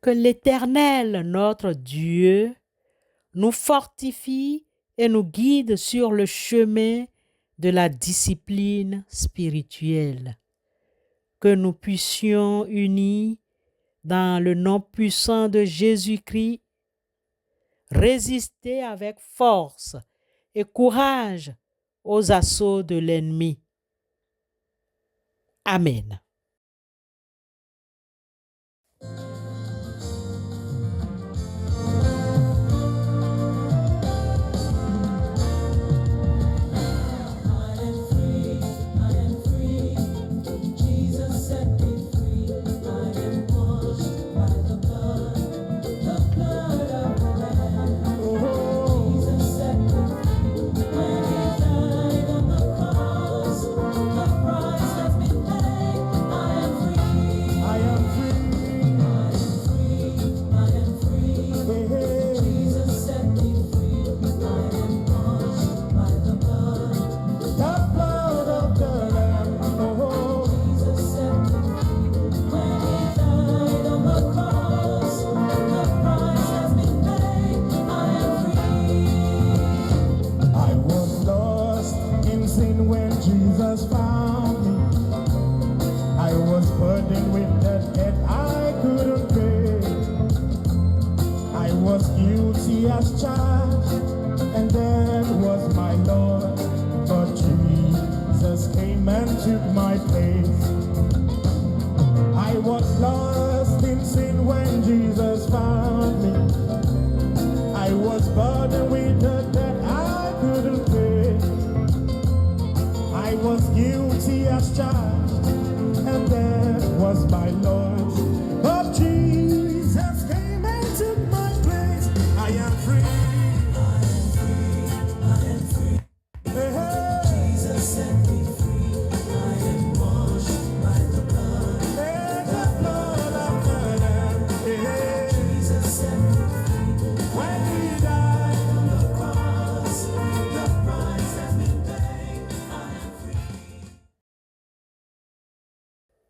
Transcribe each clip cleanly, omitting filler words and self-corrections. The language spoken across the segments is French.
Que l'Éternel, notre Dieu, nous fortifie et nous guide sur le chemin de la discipline spirituelle. Que nous puissions, unis dans le nom puissant de Jésus-Christ, résister avec force et courage aux assauts de l'ennemi. Amen.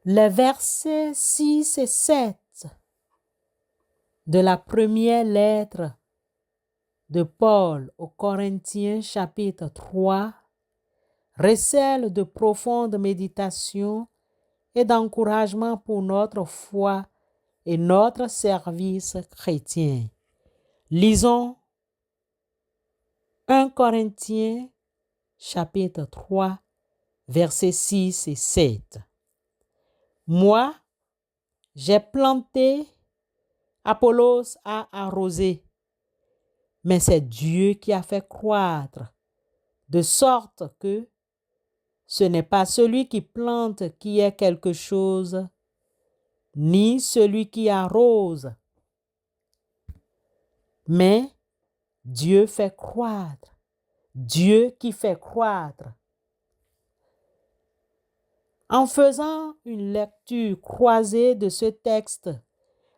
Les versets 6 et 7 de la première lettre de Paul aux Corinthiens chapitre 3 recèlent de profondes méditations et d'encouragement pour notre foi et notre service chrétien. Lisons 1 Corinthiens chapitre 3 versets 6 et 7. Moi, j'ai planté, Apollos a arrosé, mais c'est Dieu qui a fait croître, de sorte que ce n'est pas celui qui plante qui est quelque chose, ni celui qui arrose, mais Dieu fait croître, Dieu qui fait croître. En faisant une lecture croisée de ce texte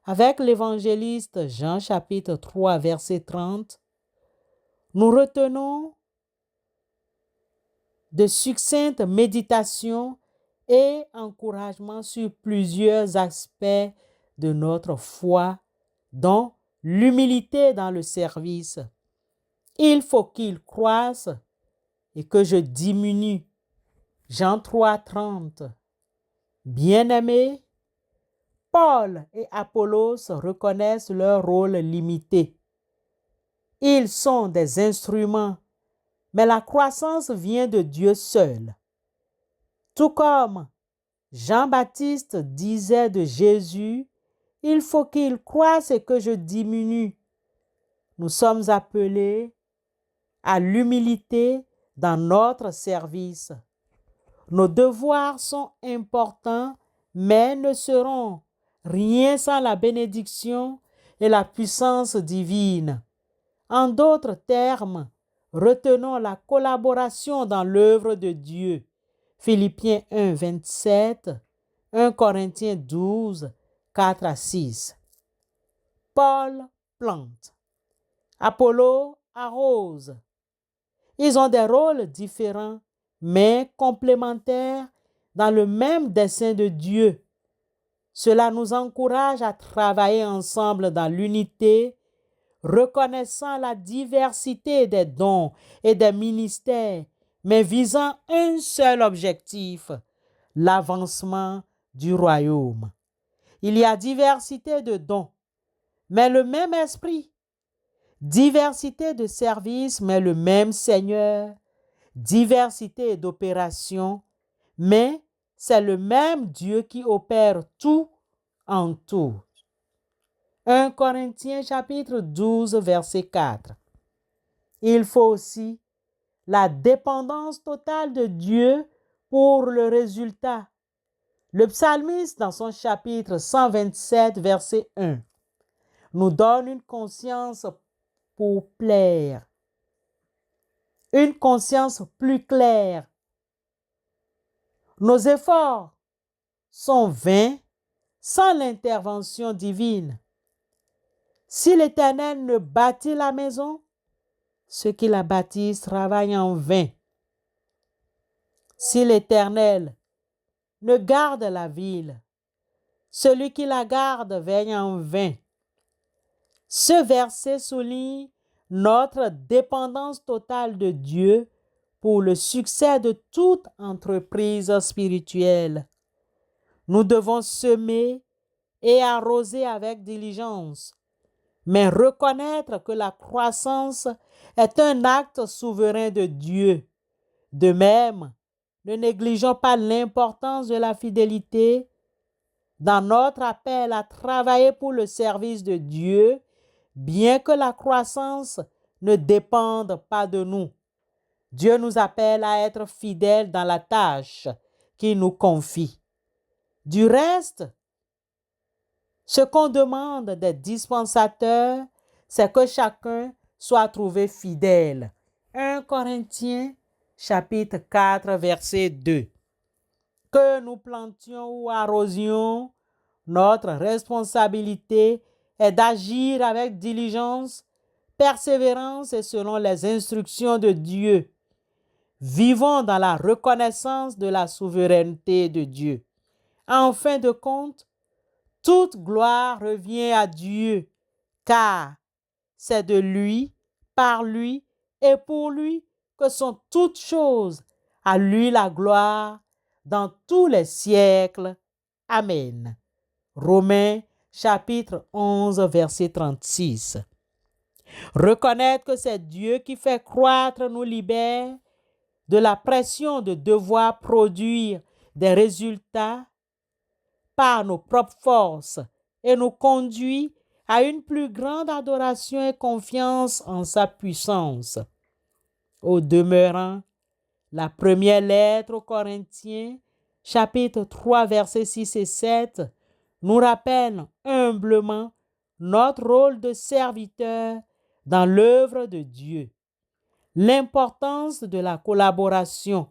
avec l'évangéliste Jean chapitre 3 verset 30, nous retenons de succinctes méditations et encouragements sur plusieurs aspects de notre foi, dont l'humilité dans le service. Il faut qu'il croisse et que je diminue. Jean 3, 30. Bien-aimés, Paul et Apollos reconnaissent leur rôle limité. Ils sont des instruments, mais la croissance vient de Dieu seul. Tout comme Jean-Baptiste disait de Jésus, « Il faut qu'il croisse et que je diminue ». Nous sommes appelés à l'humilité dans notre service. Nos devoirs sont importants, mais ne seront rien sans la bénédiction et la puissance divine. En d'autres termes, retenons la collaboration dans l'œuvre de Dieu. Philippiens 1, 27, 1 Corinthiens 12, 4 à 6. Paul plante. Apollo arrose. Ils ont des rôles différents, mais complémentaires dans le même dessein de Dieu. Cela nous encourage à travailler ensemble dans l'unité, reconnaissant la diversité des dons et des ministères, mais visant un seul objectif, l'avancement du royaume. Il y a diversité de dons, mais le même esprit. Diversité de services, mais le même Seigneur. Diversité d'opérations, mais c'est le même Dieu qui opère tout en tout. 1 Corinthiens chapitre 12, verset 4. Il faut aussi la dépendance totale de Dieu pour le résultat. Le psalmiste, dans son chapitre 127, verset 1, nous donne une conscience pour plaire, une conscience plus claire. Nos efforts sont vains sans l'intervention divine. Si l'Éternel ne bâtit la maison, ceux qui la bâtissent travaillent en vain. Si l'Éternel ne garde la ville, celui qui la garde veille en vain. Ce verset souligne notre dépendance totale de Dieu pour le succès de toute entreprise spirituelle. Nous devons semer et arroser avec diligence, mais reconnaître que la croissance est un acte souverain de Dieu. De même, ne négligeons pas l'importance de la fidélité dans notre appel à travailler pour le service de Dieu, bien que la croissance ne dépende pas de nous. Dieu nous appelle à être fidèles dans la tâche qu'il nous confie. Du reste, ce qu'on demande des dispensateurs, c'est que chacun soit trouvé fidèle. 1 Corinthiens chapitre 4, verset 2. Que nous plantions ou arrosions, notre responsabilité est d'agir avec diligence, persévérance et selon les instructions de Dieu. Vivons dans la reconnaissance de la souveraineté de Dieu. En fin de compte, toute gloire revient à Dieu, car c'est de lui, par lui et pour lui que sont toutes choses. À lui la gloire dans tous les siècles. Amen. Romains chapitre 11, verset 36. Reconnaître que c'est Dieu qui fait croître nous libère de la pression de devoir produire des résultats par nos propres forces et nous conduit à une plus grande adoration et confiance en sa puissance. Au demeurant, la première lettre aux Corinthiens, chapitre 3, versets 6 et 7, nous rappelle humblement notre rôle de serviteur dans l'œuvre de Dieu, l'importance de la collaboration,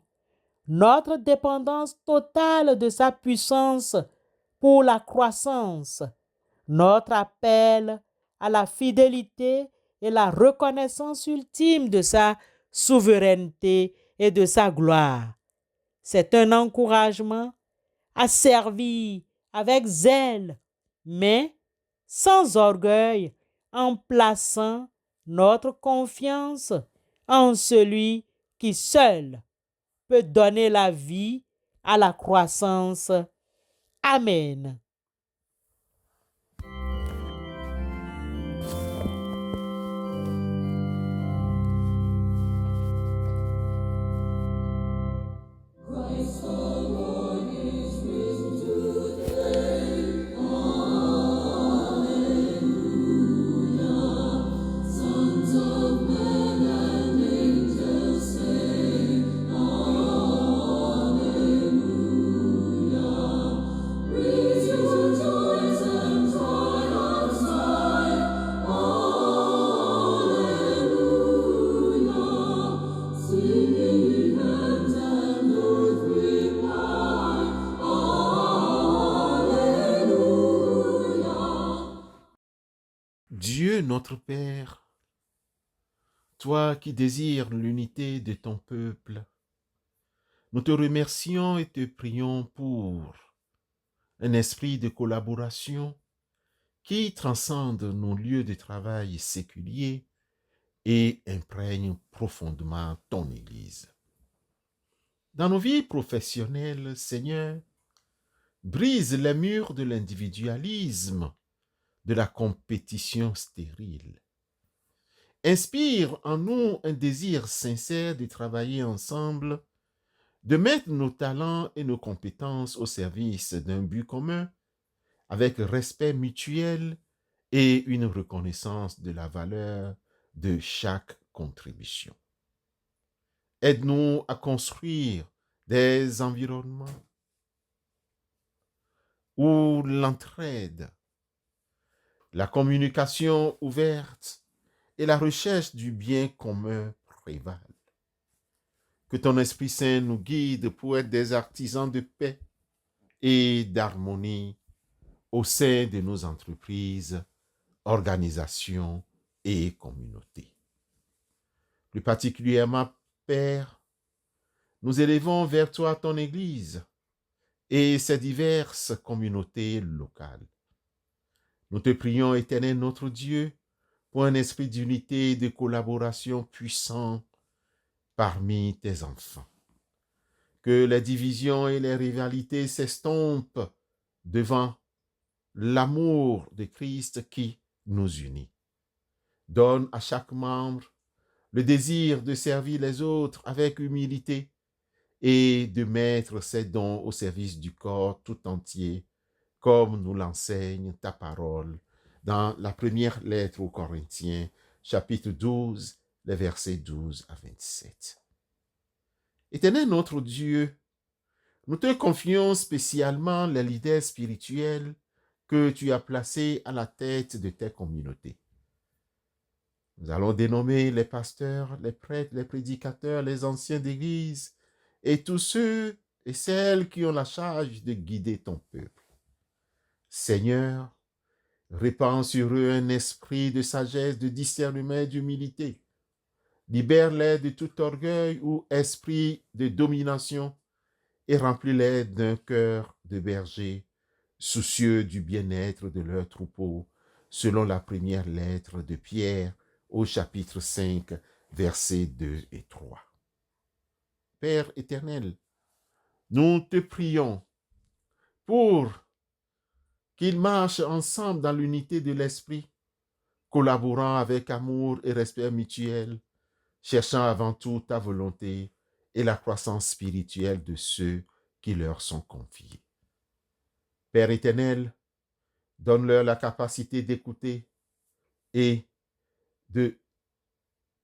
notre dépendance totale de sa puissance pour la croissance, notre appel à la fidélité et la reconnaissance ultime de sa souveraineté et de sa gloire. C'est un encouragement à servir avec zèle, mais sans orgueil, en plaçant notre confiance en celui qui seul peut donner la vie à la croissance. Amen. notre Père, toi qui désires l'unité de ton peuple, nous te remercions et te prions pour un esprit de collaboration qui transcende nos lieux de travail séculiers et imprègne profondément ton Église. Dans nos vies professionnelles, Seigneur, brise les murs de l'individualisme, de la compétition stérile. Inspire en nous un désir sincère de travailler ensemble, de mettre nos talents et nos compétences au service d'un but commun, avec respect mutuel et une reconnaissance de la valeur de chaque contribution. Aide-nous à construire des environnements où l'entraide, la communication ouverte et la recherche du bien commun prévalent. Que ton Esprit Saint nous guide pour être des artisans de paix et d'harmonie au sein de nos entreprises, organisations et communautés. Plus particulièrement, Père, nous élevons vers toi ton Église et ses diverses communautés locales. Nous te prions, Éternel notre Dieu, pour un esprit d'unité et de collaboration puissant parmi tes enfants. Que les divisions et les rivalités s'estompent devant l'amour de Christ qui nous unit. Donne à chaque membre le désir de servir les autres avec humilité et de mettre ses dons au service du corps tout entier, comme nous l'enseigne ta parole dans la première lettre aux Corinthiens, chapitre 12, les versets 12 à 27. Éternel notre Dieu, nous te confions spécialement les leaders spirituels que tu as placés à la tête de tes communautés. Nous allons dénommer les pasteurs, les prêtres, les prédicateurs, les anciens d'église et tous ceux et celles qui ont la charge de guider ton peuple. Seigneur, répands sur eux un esprit de sagesse, de discernement et d'humilité. Libère-les de tout orgueil ou esprit de domination et remplis-les d'un cœur de berger, soucieux du bien-être de leurs troupeaux, selon la première lettre de Pierre au chapitre 5, versets 2 et 3. Père éternel, nous te prions pour qu'ils marchent ensemble dans l'unité de l'esprit, collaborant avec amour et respect mutuel, cherchant avant tout ta volonté et la croissance spirituelle de ceux qui leur sont confiés. Père éternel, donne-leur la capacité d'écouter et de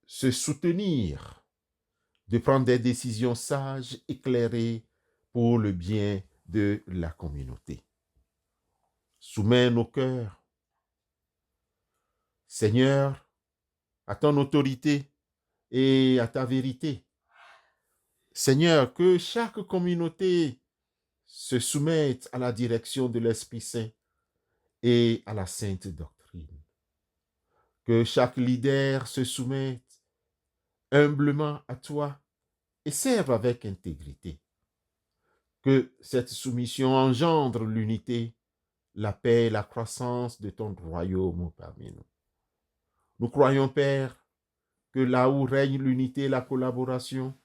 se soutenir, de prendre des décisions sages, éclairées pour le bien de la communauté. Soumets nos cœurs, Seigneur, à ton autorité et à ta vérité. Seigneur, que chaque communauté se soumette à la direction de l'Esprit Saint et à la sainte doctrine. Que chaque leader se soumette humblement à toi et serve avec intégrité. Que cette soumission engendre l'unité, la paix et la croissance de ton royaume parmi nous. Nous croyons, Père, que là où règne l'unité et la collaboration,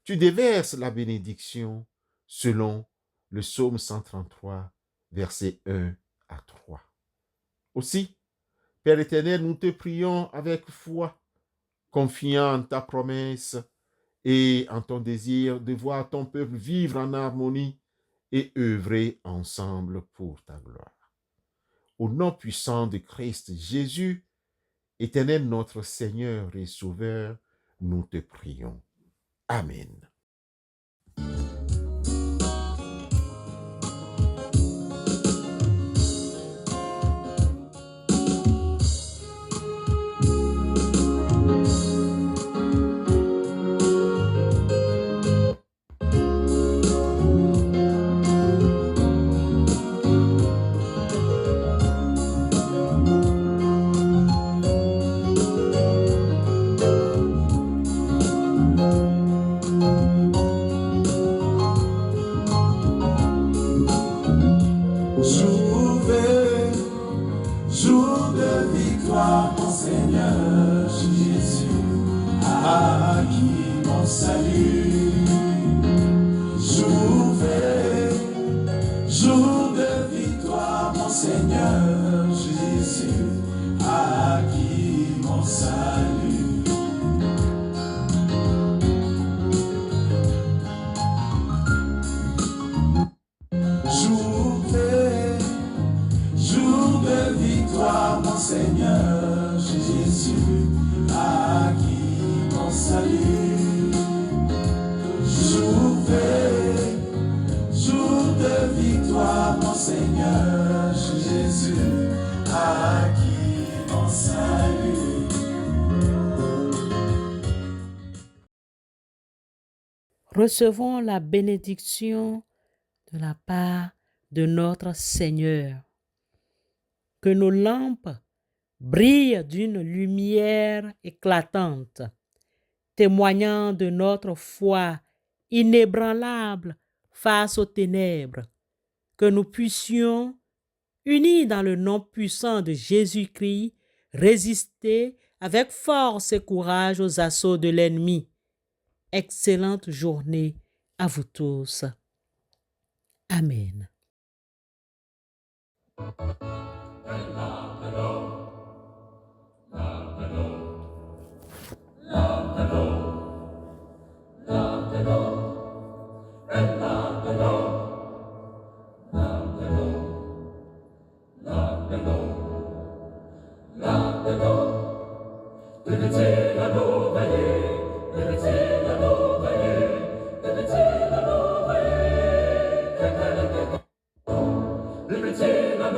tu déverses la bénédiction selon le psaume 133, versets 1 à 3. Aussi, Père éternel, nous te prions avec foi, confiant en ta promesse et en ton désir de voir ton peuple vivre en harmonie et œuvrer ensemble pour ta gloire. Au nom puissant de Christ Jésus, éternel notre Seigneur et Sauveur, nous te prions. Amen. salut. Jour de victoire, mon Seigneur Jésus, acquis mon salut. Jour de victoire, mon Seigneur Jésus, acquis mon salut. Jour de victoire, mon Seigneur Jésus, acquis mon salut. Recevons la bénédiction de la part de notre Seigneur. Que nos lampes brillent d'une lumière éclatante, témoignant de notre foi inébranlable face aux ténèbres. Que nous puissions, unis dans le nom puissant de Jésus-Christ, résister avec force et courage aux assauts de l'ennemi. Excellente journée à vous tous. Amen. Liberté,